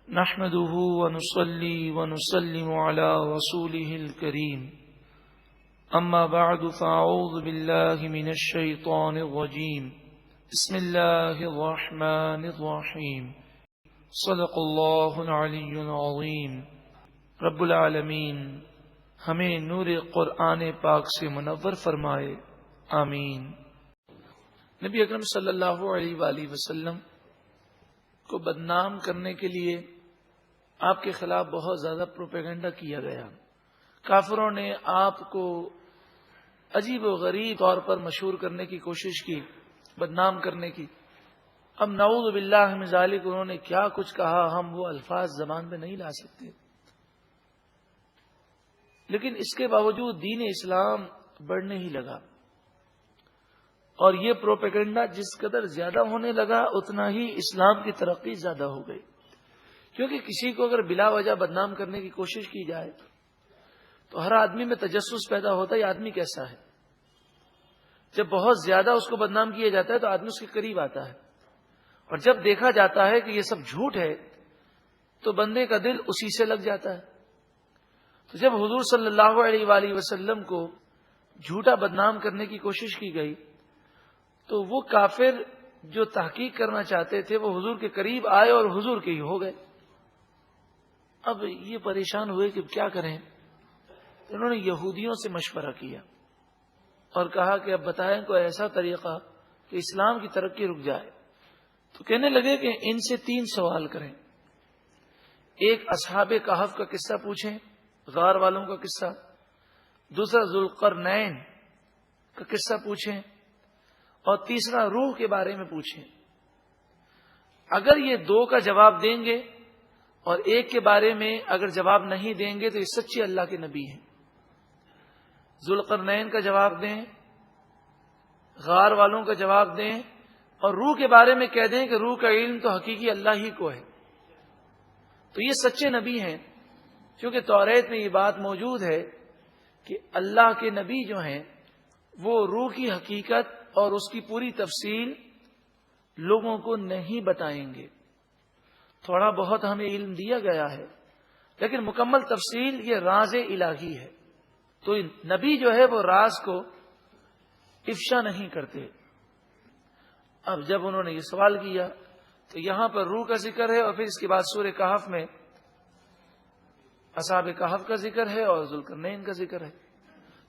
نحمده ونصلي ونسلم على رسوله الكريم أما بعد فأعوذ بالله من الشيطان الرجيم بسم الله الرحمن الرحيم صدق الله العلي العظيم رب العالمین ہمیں نور قرآن پاک سے منور فرمائے، آمین۔ نبی اکرم صلی اللہ علیہ وآلہ وسلم کو بدنام کرنے کے لیے آپ کے خلاف بہت زیادہ پروپیگنڈا کیا گیا۔ کافروں نے آپ کو عجیب و غریب طور پر مشہور کرنے کی کوشش کی، بدنام کرنے کی۔ اب نعوذ باللہ من ذالک انہوں نے کیا کچھ کہا، ہم وہ الفاظ زبان پہ نہیں لا سکتے، لیکن اس کے باوجود دین اسلام بڑھنے ہی لگا، اور یہ پروپیگنڈا جس قدر زیادہ ہونے لگا اتنا ہی اسلام کی ترقی زیادہ ہو گئی۔ کیونکہ کسی کو اگر بلا وجہ بدنام کرنے کی کوشش کی جائے تو ہر آدمی میں تجسس پیدا ہوتا ہے، یہ آدمی کیسا ہے۔ جب بہت زیادہ اس کو بدنام کیا جاتا ہے تو آدمی اس کے قریب آتا ہے، اور جب دیکھا جاتا ہے کہ یہ سب جھوٹ ہے تو بندے کا دل اسی سے لگ جاتا ہے۔ تو جب حضور صلی اللہ علیہ وآلہ وسلم کو جھوٹا بدنام کرنے کی کوشش کی گئی تو وہ کافر جو تحقیق کرنا چاہتے تھے وہ حضور کے قریب آئے اور حضور کے ہی ہو گئے۔ اب یہ پریشان ہوئے کہ کیا کریں، انہوں نے یہودیوں سے مشورہ کیا اور کہا کہ اب بتائیں کوئی ایسا طریقہ کہ اسلام کی ترقی رک جائے۔ تو کہنے لگے کہ ان سے 3 سوال کریں۔ ایک اصحاب کہف کا قصہ پوچھیں، غار والوں کا قصہ، دوسرا ذوالقرنین کا قصہ پوچھیں، اور تیسرا روح کے بارے میں پوچھیں۔ اگر یہ 2 کا جواب دیں گے اور ایک کے بارے میں اگر جواب نہیں دیں گے تو یہ سچے اللہ کے نبی ہیں۔ ذوالقرنین کا جواب دیں، غار والوں کا جواب دیں، اور روح کے بارے میں کہہ دیں کہ روح کا علم تو حقیقی اللہ ہی کو ہے، تو یہ سچے نبی ہیں۔ کیونکہ توریت میں یہ بات موجود ہے کہ اللہ کے نبی جو ہیں وہ روح کی حقیقت اور اس کی پوری تفصیل لوگوں کو نہیں بتائیں گے۔ تھوڑا بہت ہمیں علم دیا گیا ہے لیکن مکمل تفصیل یہ راز الہی ہے، تو نبی جو ہے وہ راز کو افشا نہیں کرتے۔ اب جب انہوں نے یہ سوال کیا تو یہاں پر روح کا ذکر ہے، اور پھر اس کے بعد سورہ کہف میں اصحاب کہف کا ذکر ہے اور ذوالقرنین کا ذکر ہے۔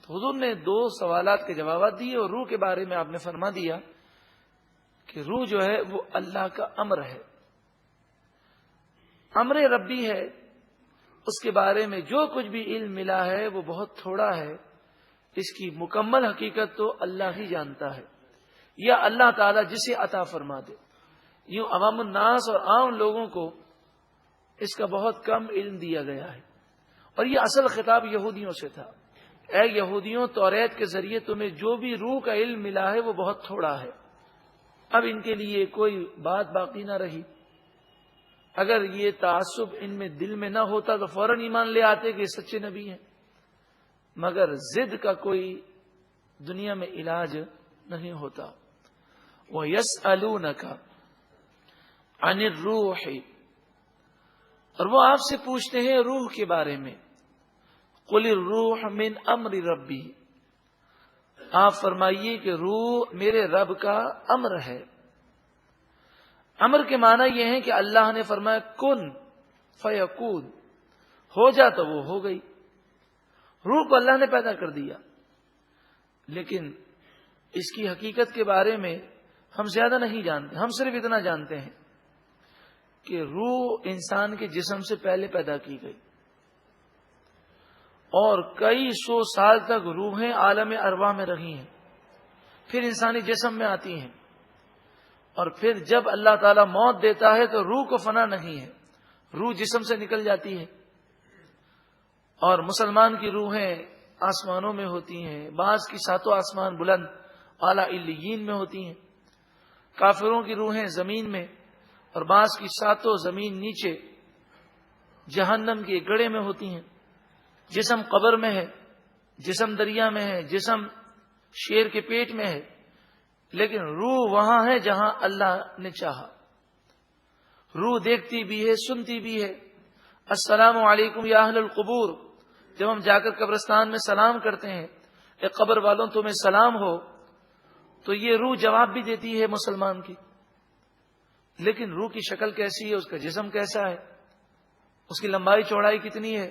تو حضور نے 2 سوالات کے جوابات دیے، اور روح کے بارے میں آپ نے فرما دیا کہ روح جو ہے وہ اللہ کا امر ہے، امر ربی ہے۔ اس کے بارے میں جو کچھ بھی علم ملا ہے وہ بہت تھوڑا ہے، اس کی مکمل حقیقت تو اللہ ہی جانتا ہے، یا اللہ تعالی جسے عطا فرما دے۔ یوں عوام الناس اور عام لوگوں کو اس کا بہت کم علم دیا گیا ہے، اور یہ اصل خطاب یہودیوں سے تھا۔ اے یہودیوں، توریت کے ذریعے تمہیں جو بھی روح کا علم ملا ہے وہ بہت تھوڑا ہے۔ اب ان کے لیے کوئی بات باقی نہ رہی۔ اگر یہ تعصب ان میں دل میں نہ ہوتا تو فوراً ایمان لے آتے کہ یہ سچے نبی ہیں، مگر ضد کا کوئی دنیا میں علاج نہیں ہوتا۔ وَيَسْأَلُونَكَ عَنِ الرُّوحِ، اور وہ آپ سے پوچھتے ہیں روح کے بارے میں۔ قُلِ الرُّوحُ مِنْ أَمْرِ رَبِّي، آپ فرمائیے کہ روح میرے رب کا امر ہے۔ امر کے معنی یہ ہے کہ اللہ نے فرمایا کن فیکون، ہو جا تو وہ ہو گئی۔ روح کو اللہ نے پیدا کر دیا، لیکن اس کی حقیقت کے بارے میں ہم زیادہ نہیں جانتے۔ ہم صرف اتنا جانتے ہیں کہ روح انسان کے جسم سے پہلے پیدا کی گئی، اور کئی 100 سال تک روحیں عالم ارواح میں رہی ہیں، پھر انسانی جسم میں آتی ہیں، اور پھر جب اللہ تعالیٰ موت دیتا ہے تو روح کو فنا نہیں ہے، روح جسم سے نکل جاتی ہے۔ اور مسلمان کی روحیں آسمانوں میں ہوتی ہیں، بعض کی 7 آسمان بلند اعلیٰ علیین میں ہوتی ہیں، کافروں کی روحیں زمین میں، اور بعض کی 7 زمین نیچے جہنم کے گڑھے میں ہوتی ہیں۔ جسم قبر میں ہے، جسم دریا میں ہے، جسم شیر کے پیٹ میں ہے، لیکن روح وہاں ہے جہاں اللہ نے چاہا۔ روح دیکھتی بھی ہے، سنتی بھی ہے۔ السلام علیکم یا اہل القبور، جب ہم جا کر قبرستان میں سلام کرتے ہیں، اے قبر والوں تمہیں سلام ہو، تو یہ روح جواب بھی دیتی ہے مسلمان کی۔ لیکن روح کی شکل کیسی ہے، اس کا جسم کیسا ہے، اس کی لمبائی چوڑائی کتنی ہے،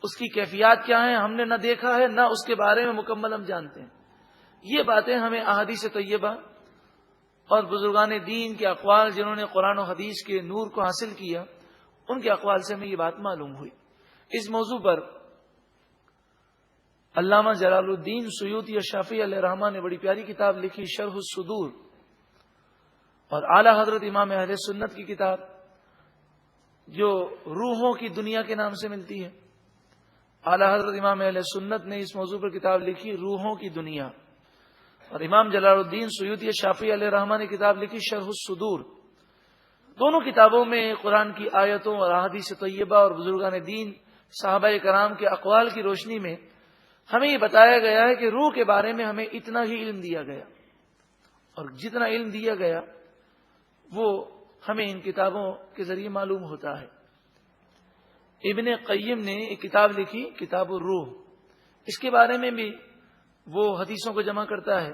اس کی کیفیات کیا ہیں، ہم نے نہ دیکھا ہے، نہ اس کے بارے میں مکمل ہم جانتے ہیں۔ یہ باتیں ہمیں احادیث طیبہ اور بزرگان دین کے اقوال، جنہوں نے قرآن و حدیث کے نور کو حاصل کیا، ان کے اقوال سے ہمیں یہ بات معلوم ہوئی۔ اس موضوع پر علامہ جلال الدین سیوطی الشافعی علیہ رحمہ نے بڑی پیاری کتاب لکھی، شرح الصدور، اور اعلی حضرت امام اہل سنت کی کتاب جو روحوں کی دنیا کے نام سے ملتی ہے۔ اعلی حضرت امام اہل سنت نے اس موضوع پر کتاب لکھی، روحوں کی دنیا، اور امام جلال الدین سیوطی الشافعی علیہ رحمہ نے کتاب لکھی، شرح الصدور۔ دونوں کتابوں میں قرآن کی آیتوں اور احادیث طیبہ اور بزرگان دین صحابہ کرام کے اقوال کی روشنی میں ہمیں یہ بتایا گیا ہے کہ روح کے بارے میں ہمیں اتنا ہی علم دیا گیا، اور جتنا علم دیا گیا وہ ہمیں ان کتابوں کے ذریعے معلوم ہوتا ہے۔ ابن قیم نے ایک کتاب لکھی، کتاب الروح، اس کے بارے میں بھی وہ حدیثوں کو جمع کرتا ہے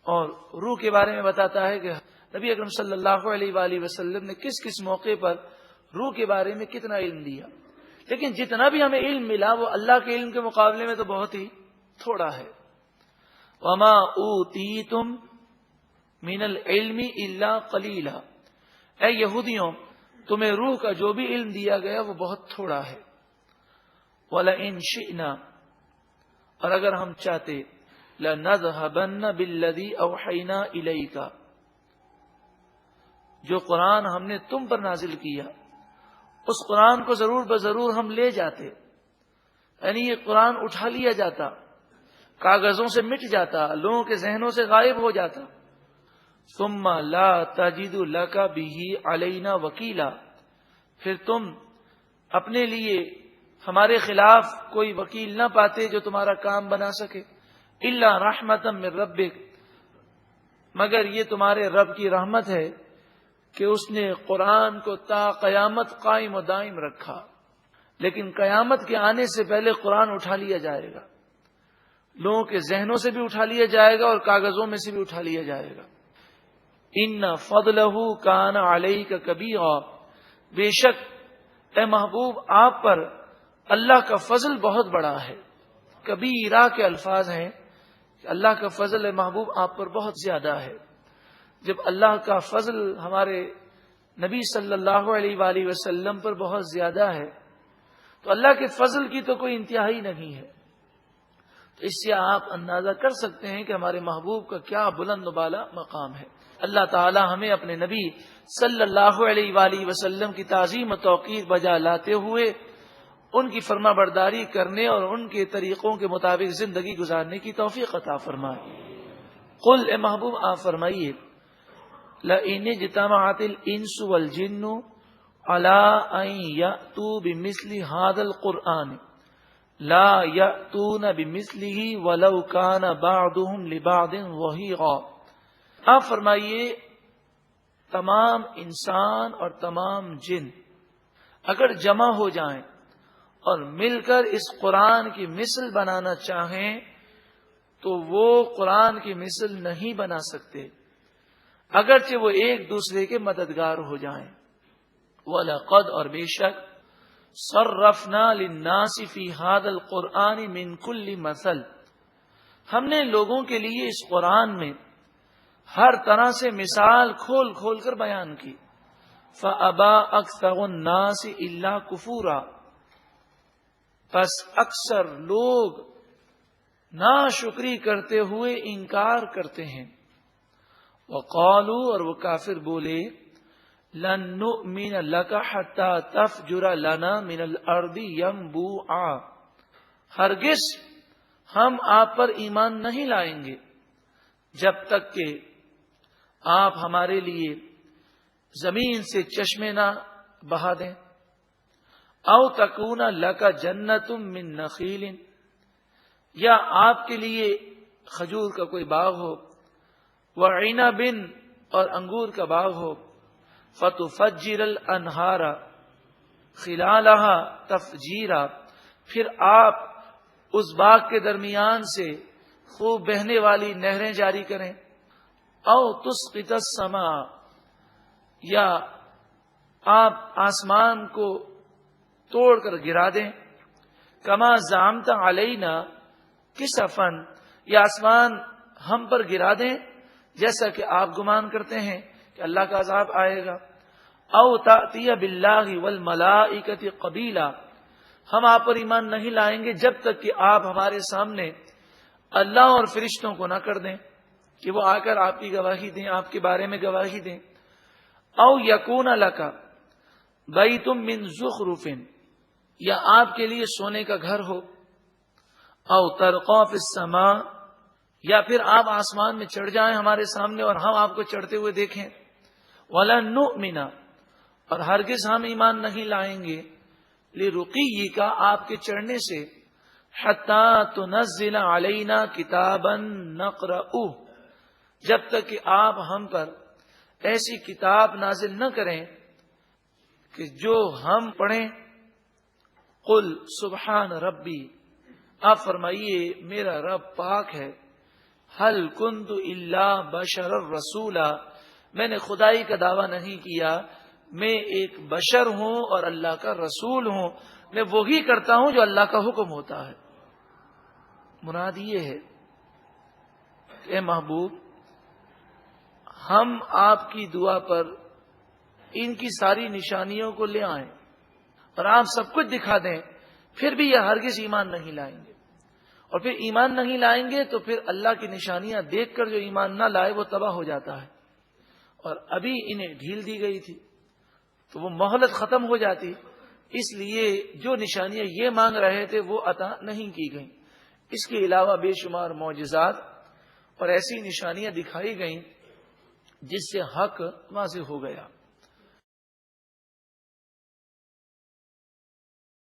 اور روح کے بارے میں بتاتا ہے کہ نبی اکرم صلی اللہ علیہ وآلہ وسلم نے کس کس موقع پر روح کے بارے میں کتنا علم دیا۔ لیکن جتنا بھی ہمیں علم ملا وہ اللہ کے علم کے مقابلے میں تو بہت ہی تھوڑا ہے۔ وما اوتیتم من العلم الا قلیلا، اے یہودیوں تمہیں روح کا جو بھی علم دیا گیا وہ بہت تھوڑا ہے۔ وَلَئِن شِئْنَا، اور اگر ہم چاہتے، لَنَذْهَبَنَّ بِالَّذِي أَوْحَيْنَا إِلَيْكَ، جو قرآن ہم نے تم پر نازل کیا اس قرآن کو ضرور بضرور ہم لے جاتے، یعنی یہ قرآن اٹھا لیا جاتا، کاغذوں سے مٹ جاتا، لوگوں کے ذہنوں سے غائب ہو جاتا۔ ثم لا تجد لك به علینا وکیلا، پھر تم اپنے لیے ہمارے خلاف کوئی وکیل نہ پاتے جو تمہارا کام بنا سکے۔ الا رحمتا من ربک، مگر یہ تمہارے رب کی رحمت ہے کہ اس نے قرآن کو تا قیامت قائم و دائم رکھا، لیکن قیامت کے آنے سے پہلے قرآن اٹھا لیا جائے گا، لوگوں کے ذہنوں سے بھی اٹھا لیا جائے گا اور کاغذوں میں سے بھی اٹھا لیا جائے گا۔ ان فضلہ کان علیک کبیرا، بے شک اے محبوب آپ پر اللہ کا فضل بہت بڑا ہے۔ کبیرہ کے الفاظ ہیں کہ اللہ کا فضل اے محبوب آپ پر بہت زیادہ ہے۔ جب اللہ کا فضل ہمارے نبی صلی اللہ علیہ وآلہ وسلم پر بہت زیادہ ہے تو اللہ کے فضل کی تو کوئی انتہائی نہیں ہے۔ تو اس سے آپ اندازہ کر سکتے ہیں کہ ہمارے محبوب کا کیا بلند و بالا مقام ہے۔ اللہ تعالی ہمیں اپنے نبی صلی اللہ علیہ وآلہ وسلم کی تعظیم و توقیر بجا لاتے ہوئے ان کی فرما برداری کرنے اور ان کے طریقوں کے مطابق زندگی گزارنے کی توفیق عطا فرمائے۔ قل، اے محبوب آپ فرمائیے، لئن اجتمعت الانس والجن على ان يأتوا بمثل هذا القرآن لا يأتون بمثله ولو كان بعضهم لبعض ظهيرا۔ آپ فرمائیے تمام انسان اور تمام جن اگر جمع ہو جائیں اور مل کر اس قرآن کی مثل بنانا چاہیں تو وہ قرآن کی مثل نہیں بنا سکتے، اگرچہ وہ ایک دوسرے کے مددگار ہو جائیں۔ وَلَقَدْ، اور بے شک، صَرَّفْنَا لِلنَّاسِ فِي هَذَا الْقُرْآنِ مِنْ كُلِّ مَثَلٍ، ہم نے لوگوں کے لیے اس قرآن میں ہر طرح سے مثال کھول کھول کر بیان کی۔ فَأَبَى أَكْثَرُ النَّاسِ إِلَّا كُفُورًا، پس اکثر لوگ ناشکری کرتے ہوئے انکار کرتے ہیں۔ وقالوا، اور وہ کافر بولے، لن نؤمن لک حتی تفجر لنا من الارض ینبوعا، ہرگز ہم آپ پر ایمان نہیں لائیں گے جب تک کہ آپ ہمارے لیے زمین سے چشمے نہ بہا دیں۔ او تکون لک جنت من نخیل، یا آپ کے لیے کھجور کا کوئی باغ ہو، وعنب، اور انگور کا باغ ہو، فتفجر الانہار خلالہا تفجیرا، پھر آپ اس باغ کے درمیان سے خوب بہنے والی نہریں جاری کریں. او تسقط السماء، یا آپ آسمان کو توڑ کر گرا دیں. کما زعمت علینا کسفا، یا آسمان ہم پر گرا دیں جیسا کہ آپ گمان کرتے ہیں کہ اللہ کا عذاب آئے گا. او تأتی باللہ والملائکۃ قبیلا، ہم آپ پر ایمان نہیں لائیں گے جب تک کہ آپ ہمارے سامنے اللہ اور فرشتوں کو نہ کر دیں کہ وہ آ کر آپ کی گواہی دیں، آپ کے بارے میں گواہی دیں. او یکون لک بیت من زخرف، یا آپ کے لیے سونے کا گھر ہو. او ترقی فی السماء، یا پھر آپ آسمان میں چڑھ جائیں ہمارے سامنے اور ہم آپ کو چڑھتے ہوئے دیکھیں. ولن نؤمن، اور ہرگز ہم ایمان نہیں لائیں گے لرقیک، آپ کے چڑھنے سے، حتی تنزل علینا کتابا نقرأہ، جب تک کہ آپ ہم پر ایسی کتاب نازل نہ کریں کہ جو ہم پڑھیں. قل سبحان ربی، آپ فرمائیے میرا رب پاک ہے. حل کنت الا بشر الرسولا، میں نے خدائی کا دعویٰ نہیں کیا، میں ایک بشر ہوں اور اللہ کا رسول ہوں، میں وہی کرتا ہوں جو اللہ کا حکم ہوتا ہے. مراد یہ ہے کہ اے محبوب، ہم آپ کی دعا پر ان کی ساری نشانیوں کو لے آئیں اور آپ سب کچھ دکھا دیں، پھر بھی یہ ہرگز ایمان نہیں لائیں گے. اور پھر ایمان نہیں لائیں گے تو پھر اللہ کی نشانیاں دیکھ کر جو ایمان نہ لائے وہ تباہ ہو جاتا ہے. اور ابھی انہیں ڈھیل دی گئی تھی تو وہ مہلت ختم ہو جاتی، اس لیے جو نشانیاں یہ مانگ رہے تھے وہ عطا نہیں کی گئیں. اس کے علاوہ بے شمار معجزات اور ایسی نشانیاں دکھائی گئیں جس سے حق واضح ہو گیا.